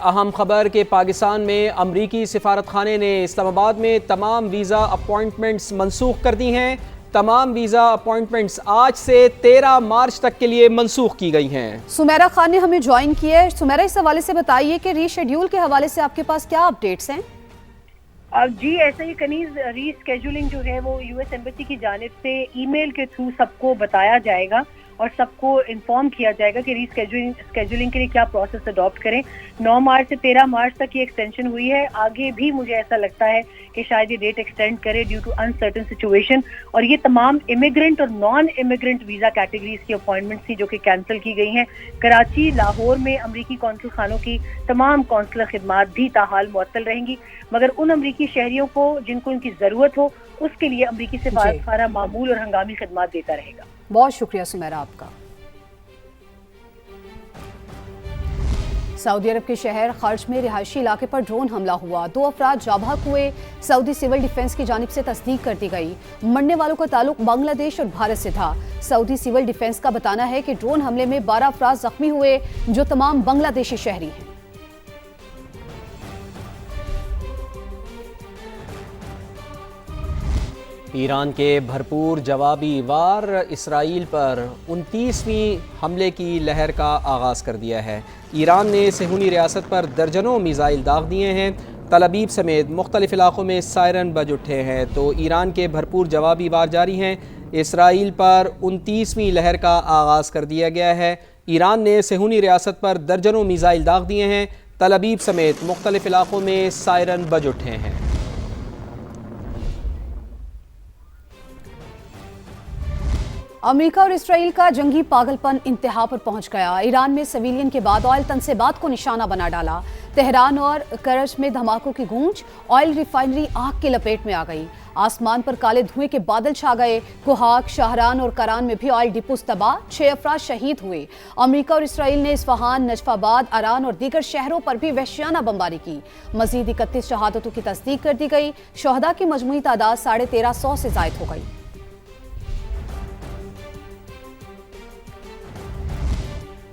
اہم خبر کہ پاکستان میں امریکی سفارت خانے نے اسلام آباد میں تمام ویزا اپوائنٹمنٹس منسوخ کر دی ہیں۔ تمام ویزا اپوائنٹمنٹس آج سے 13 مارچ تک کے لیے منسوخ کی گئی ہیں۔ سمیرہ خان نے ہمیں جوائن کی ہے۔ سمیرہ، اس حوالے سے بتائیے کہ ری شیڈیول کے حوالے سے آپ کے پاس کیا اپڈیٹس ہیں؟ جی ایسا ہی کنیز ری اسکیجولنگ جو ہے وہ یو ایس ایمبیسی کی جانب سے ای میل کے تھرو سب کو بتایا جائے گا اور سب کو انفارم کیا جائے گا کہ ری اسکیجولنگ کے لیے کیا پروسیس اڈاپٹ کریں۔ 9 مارچ سے 13 مارچ تک یہ ایکسٹینشن ہوئی ہے، آگے بھی مجھے ایسا لگتا ہے کہ شاید یہ ڈیٹ ایکسٹینڈ کرے ڈیو ٹو انسرٹن سچویشن، اور یہ تمام امیگرنٹ اور نان امیگرنٹ ویزا کیٹیگریز کی اپوائنٹمنٹس تھی جو کہ کینسل کی گئی ہیں۔ کراچی، لاہور میں امریکی قونصل خانوں کی تمام قونصلر خدمات بھی تاحال معطل رہیں گی، مگر ان امریکی شہریوں کو جن کو ان کی ضرورت ہو اس کے لیے امریکی سفارت خانہ معمول اور ہنگامی خدمات دیتا رہے گا۔ بہت شکریہ سمیرہ آپ کا۔ سعودی عرب کے شہر خرج میں رہائشی علاقے پر ڈرون حملہ ہوا، 2 افراد جاں بحق ہوئے، سعودی سول ڈیفنس کی جانب سے تصدیق کر دی گئی۔ مرنے والوں کا تعلق بنگلہ دیش اور بھارت سے تھا۔ سعودی سول ڈیفنس کا بتانا ہے کہ ڈرون حملے میں 12 افراد زخمی ہوئے جو تمام بنگلہ دیشی شہری ہیں۔ ایران کے بھرپور جوابی وار اسرائیل پر 29ویں حملے کی لہر کا آغاز کر دیا ہے۔ ایران نے صہیونی ریاست پر درجنوں میزائل داغ دیے ہیں، تل ابیب سمیت مختلف علاقوں میں سائرن بج اٹھے ہیں، تو ایران کے بھرپور جوابی وار جاری ہیں۔ اسرائیل پر 29ویں لہر کا آغاز کر دیا گیا ہے۔ ایران نے صہیونی ریاست پر درجنوں میزائل داغ دیے ہیں، تل ابیب سمیت مختلف علاقوں میں سائرن بج اٹھے ہیں۔ امریکہ اور اسرائیل کا جنگی پاگل پن انتہا پر پہنچ گیا۔ ایران میں سویلین کے بعد آئل تنصیبات کو نشانہ بنا ڈالا۔ تہران اور کرج میں دھماکوں کی گونج، آئل ریفائنری آگ کی لپیٹ میں آ گئی۔ آسمان پر کالے دھوئیں کے بادل چھا گئے۔ کوہاگ، شاہران اور کران میں بھی آئل ڈپوز تباہ، 6 افراد شہید ہوئے۔ امریکہ اور اسرائیل نے اصفہان، نجف آباد، اران اور دیگر شہروں پر بھی وحشیانہ بمباری کی۔ مزید 31 شہادتوں کی تصدیق کر دی گئی۔ شہداء کی مجموعی تعداد 1350 سے زائد ہو گئی۔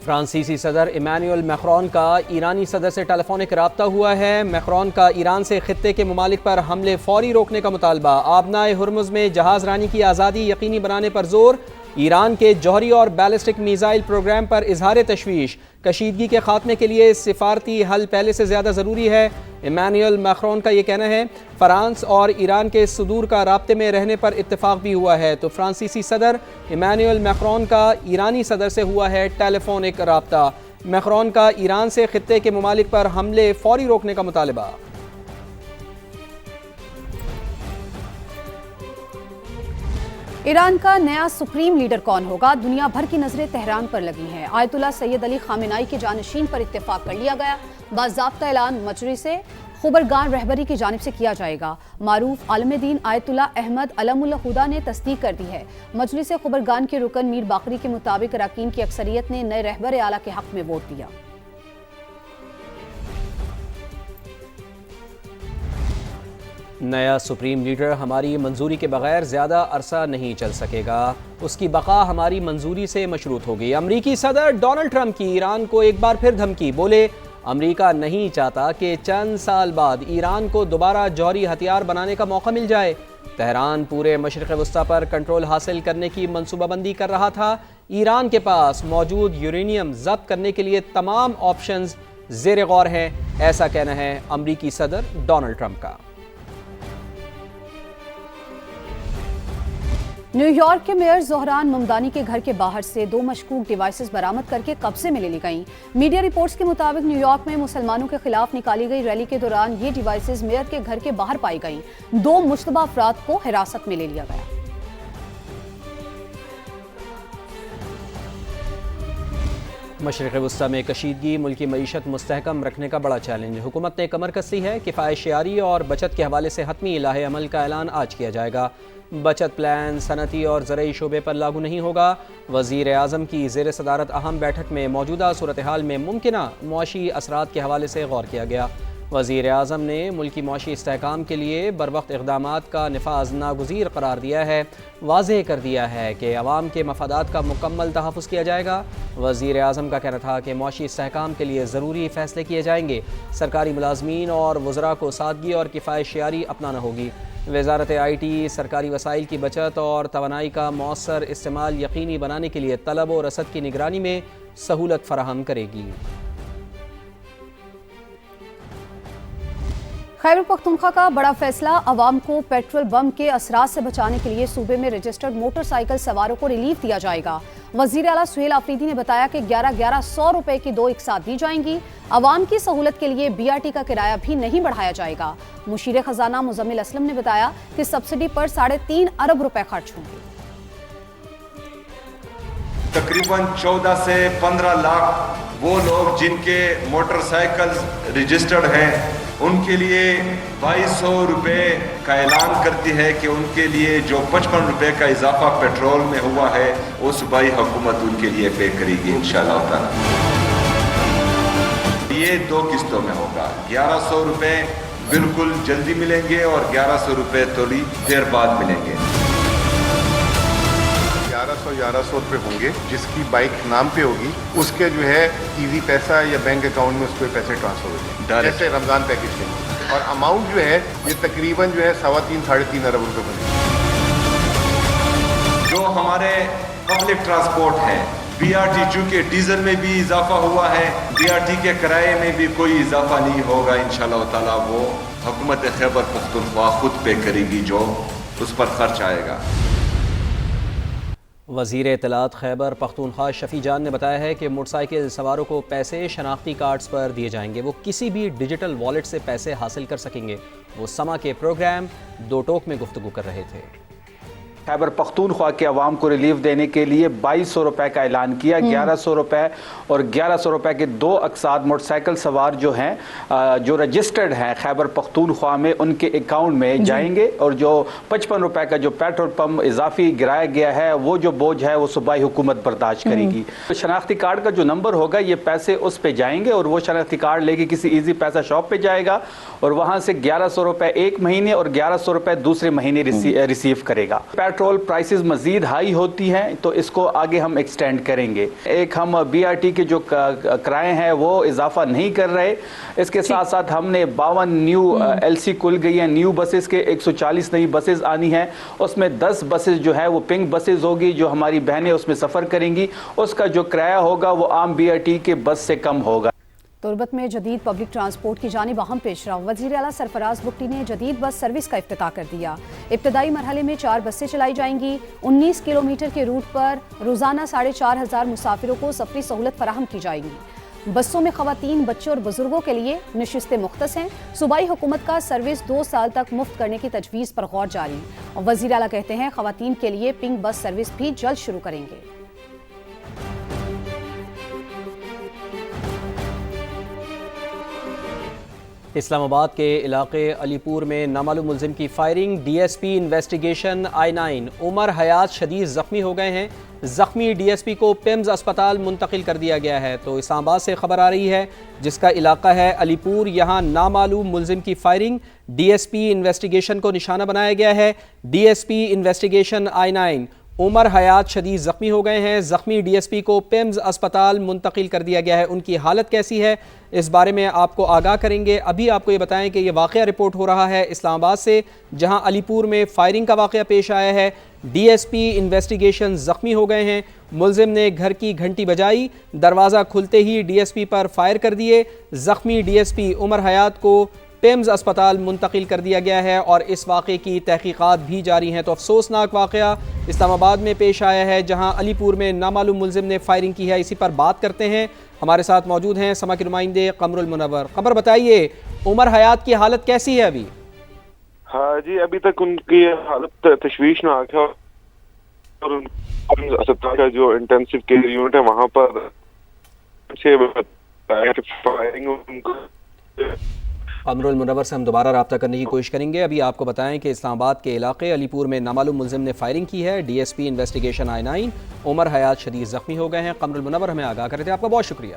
فرانسیسی صدر ایمانوئل میکرون کا ایرانی صدر سے ٹیلی فونک رابطہ ہوا ہے۔ میکرون کا ایران سے خطے کے ممالک پر حملے فوری روکنے کا مطالبہ، آبنائے ہرمز میں جہاز رانی کی آزادی یقینی بنانے پر زور، ایران کے جوہری اور بیلسٹک میزائل پروگرام پر اظہار تشویش، کشیدگی کے خاتمے کے لیے سفارتی حل پہلے سے زیادہ ضروری ہے۔ ایمانوئل میکرون کا یہ کہنا ہے۔ فرانس اور ایران کے صدور کا رابطے میں رہنے پر اتفاق بھی ہوا ہے، تو فرانسیسی صدر ایمانوئل میکرون کا ایرانی صدر سے ہوا ہے ٹیلی فونک رابطہ۔ میکرون کا ایران سے خطے کے ممالک پر حملے فوری روکنے کا مطالبہ۔ ایران کا نیا سپریم لیڈر کون ہوگا؟ دنیا بھر کی نظریں تہران پر لگی ہیں۔ آیت اللہ سید علی خامنہئی کے جانشین پر اتفاق کر لیا گیا۔ باضابطہ اعلان مجلس خبرگان رہبری کی جانب سے کیا جائے گا۔ معروف عالم دین آیت اللہ احمد علم اللہ خدا نے تصدیق کر دی ہے۔ مجلس خبرگان کے رکن میر باقری کے مطابق اراکین کی اکثریت نے نئے رہبر اعلیٰ کے حق میں ووٹ دیا۔ نیا سپریم لیڈر ہماری منظوری کے بغیر زیادہ عرصہ نہیں چل سکے گا، اس کی بقا ہماری منظوری سے مشروط ہوگی۔ امریکی صدر ڈونلڈ ٹرمپ کی ایران کو ایک بار پھر دھمکی، بولے امریکہ نہیں چاہتا کہ چند سال بعد ایران کو دوبارہ جوہری ہتھیار بنانے کا موقع مل جائے۔ تہران پورے مشرق وسطیٰ پر کنٹرول حاصل کرنے کی منصوبہ بندی کر رہا تھا۔ ایران کے پاس موجود یورینیم ضبط کرنے کے لیے تمام آپشنز زیر غور ہیں، ایسا کہنا ہے امریکی صدر ڈونلڈ ٹرمپ کا۔ نیو یارک کے میئر زہران ممدانی کے گھر کے باہر سے 2 مشکوک ڈیوائسز برآمد کر کے قبضے میں لے لی گئیں۔ میڈیا رپورٹس کے مطابق نیو یارک میں مسلمانوں کے خلاف نکالی گئی ریلی کے دوران یہ ڈیوائسز میئر کے گھر کے باہر پائی گئیں۔ 2 مشتبہ افراد کو حراست میں لے لیا گیا۔ مشرق وسطیٰ میں کشیدگی ملکی معیشت مستحکم رکھنے کا بڑا چیلنج، حکومت نے کمر کسی ہے۔ کفایت شعاری اور بچت کے حوالے سے حتمی لائحہ عمل کا اعلان آج کیا جائے گا۔ بچت پلان صنعتی اور زرعی شعبے پر لاگو نہیں ہوگا۔ وزیر اعظم کی زیر صدارت اہم بیٹھک میں موجودہ صورتحال میں ممکنہ معاشی اثرات کے حوالے سے غور کیا گیا۔ وزیر اعظم نے ملکی معاشی استحکام کے لیے بروقت اقدامات کا نفاذ ناگزیر قرار دیا ہے، واضح کر دیا ہے کہ عوام کے مفادات کا مکمل تحفظ کیا جائے گا۔ وزیر اعظم کا کہنا تھا کہ معاشی استحکام کے لیے ضروری فیصلے کیے جائیں گے، سرکاری ملازمین اور وزراء کو سادگی اور کفایت شعاری اپنانا ہوگی۔ وزارت آئی ٹی سرکاری وسائل کی بچت اور توانائی کا مؤثر استعمال یقینی بنانے کے لیے طلب و رسد کی نگرانی میں سہولت فراہم کرے گی۔ خیبر پختونخوا کا بڑا فیصلہ، عوام کو پیٹرول بم کے اثرات سے بچانے کے لیے صوبے میں رجسٹرڈ موٹر سائیکل سواروں کو ریلیف دیا جائے گا۔ وزیر اعلیٰ سہیل آفریدی نے بتایا کہ 11,100 روپے کی 2 اقساط دی جائیں گی۔ عوام کی سہولت کے لیے BRT کا کرایہ بھی نہیں بڑھایا جائے گا۔ مشیر خزانہ مزمل اسلم نے بتایا کہ سبسڈی پر 3.5 ارب روپے خرچ ہوں گے۔ تقریباً 14 سے 15 لاکھ وہ لوگ جن کے موٹر سائیکل رجسٹرڈ ہیں، ان کے لیے 2200 روپے کا اعلان کرتی ہے کہ ان کے لیے جو 55 روپے کا اضافہ پیٹرول میں ہوا ہے وہ صوبائی حکومت ان کے لیے پے کرے گی انشاءاللہ تعالی۔ یہ 2 قسطوں میں ہوگا، 1100 روپے بالکل جلدی ملیں گے اور 1100 روپے تھوڑی دیر بعد ملیں گے۔ 1100 روپے ہوں گے، جس کی بائک نام پہ ہوگی اس کے جو ہے ایزی پیسہ یا بینک اکاؤنٹ میں اس پہ پیسے ٹرانسفر ہو جائیں گے، جیسے رمضان پیکج کے لیے۔ اور اماؤنٹ جو ہے یہ تقریباً جو ہے 3.5 ارب روپے بنے گا۔ جو ہمارے پبلک ٹرانسپورٹ ہیں، BRT چونکہ ڈیزل میں بھی اضافہ ہوا ہے، BRT کے کرائے میں بھی کوئی اضافہ نہیں ہوگا انشاءاللہ تعالی، وہ حکومت خیبر پختونخوا خود پے کرے گی جو اس پر خرچ آئے گا۔ وزیر اطلاعات خیبر پختونخوا شفیع جان نے بتایا ہے کہ موٹر سائیکل سواروں کو پیسے شناختی کارڈز پر دیے جائیں گے، وہ کسی بھی ڈیجیٹل والیٹ سے پیسے حاصل کر سکیں گے۔ وہ سما کے پروگرام 2 ٹوک میں گفتگو کر رہے تھے۔ خیبر پختونخوا کے عوام کو ریلیف دینے کے لیے 2200 روپے کا اعلان کیا، 1100 روپے اور 1100 روپے کے 2 اقساط موٹر سائیکل سوار جو ہیں جو رجسٹرڈ ہیں خیبر پختونخوا میں ان کے اکاؤنٹ میں جائیں گے، اور جو 55 روپے کا جو پیٹرول پمپ اضافی گرایا گیا ہے وہ جو بوجھ ہے وہ صوبائی حکومت برداشت کرے گی۔ شناختی کارڈ کا جو نمبر ہوگا یہ پیسے اس پہ جائیں گے، اور وہ شناختی کارڈ لے کے کسی ایزی پیسہ شاپ پہ جائے گا اور وہاں سے 1100 روپے ایک مہینے اور 1100 روپے دوسرے مہینے ریسیو کرے گا۔ پیٹرول پرائسز مزید ہائی ہوتی ہیں تو اس کو آگے ہم ایکسٹینڈ کریں گے۔ ایک ہم BRT کے جو کرائے ہیں وہ اضافہ نہیں کر رہے، اس کے ساتھ ساتھ ہم نے 52 نیو LC کھل گئی ہیں، نیو بسز کے 140 نئی بسز آنی ہیں، اس میں 10 بسز جو ہے وہ پنک بسز ہوگی، جو ہماری بہنیں اس میں سفر کریں گی، اس کا جو کرایہ ہوگا وہ عام BRT کے بس سے کم ہوگا۔ تربت میں جدید پبلک ٹرانسپورٹ کی جانب اہم پیش رفت، وزیر اعلیٰ سرفراز بگٹی نے جدید بس سروس کا افتتاح کر دیا۔ ابتدائی مرحلے میں 4 بسیں چلائی جائیں گی۔ 19 کلومیٹر کے روٹ پر روزانہ 4500 مسافروں کو سفری سہولت فراہم کی جائے گی۔ بسوں میں خواتین، بچوں اور بزرگوں کے لیے نشستیں مختص ہیں۔ صوبائی حکومت کا سروس 2 سال تک مفت کرنے کی تجویز پر غور جاری۔ وزیر اعلیٰ کہتے ہیں خواتین کے لیے پنک بس سروس بھی جلد شروع کریں گے۔ اسلام آباد کے علاقے علی پور میں نامعلوم ملزم کی فائرنگ، DSP انویسٹیگیشن I9 عمر حیات شدید زخمی ہو گئے ہیں۔ زخمی DSP کو پیمز اسپتال منتقل کر دیا گیا ہے۔ تو اسلام آباد سے خبر آ رہی ہے جس کا علاقہ ہے علی پور، یہاں نامعلوم ملزم کی فائرنگ، DSP انویسٹیگیشن کو نشانہ بنایا گیا ہے۔ DSP انویسٹیگیشن I9 عمر حیات شدید زخمی ہو گئے ہیں۔ زخمی DSP کو پیمز اسپتال منتقل کر دیا گیا ہے۔ ان کی حالت کیسی ہے اس بارے میں آپ کو آگاہ کریں گے۔ ابھی آپ کو یہ بتائیں کہ یہ واقعہ رپورٹ ہو رہا ہے اسلام آباد سے، جہاں علی پور میں فائرنگ کا واقعہ پیش آیا ہے۔ DSP انویسٹیگیشن زخمی ہو گئے ہیں۔ ملزم نے گھر کی گھنٹی بجائی، دروازہ کھلتے ہی DSP پر فائر کر دیے۔ زخمی DSP عمر حیات کو پیمز اسپتال منتقل کر دیا گیا ہے اور اس واقعے کی تحقیقات بھی جاری ہیں۔ تو افسوسناک واقعہ اسلام آباد میں پیش آیا ہے جہاں علی پور میں نامعلوم ملزم نے فائرنگ کی ہے۔ اسی پر بات کرتے ہیں، ہمارے ساتھ موجود ہیں سما کے نمائندے قمر المنور۔ قمر بتائیے عمر حیات کی حالت کیسی ہے ابھی؟ ہاں جی، ابھی تک ان کی حالت تشویشناک ہے اور اسپتال کا جو انٹینسو کیئر یونٹ ہے وہاں پر قمر المنور سے ہم دوبارہ رابطہ کرنے کی کوشش کریں گے۔ ابھی آپ کو بتائیں کہ اسلام آباد کے علاقے علی پور میں نامعلوم ملزم نے فائرنگ کی ہے۔ DSP انویسٹیگیشن I9 عمر حیات شدید زخمی ہو گئے ہیں۔ قمر المنور ہمیں آگاہ کرتے ہیں، آپ کا بہت شکریہ۔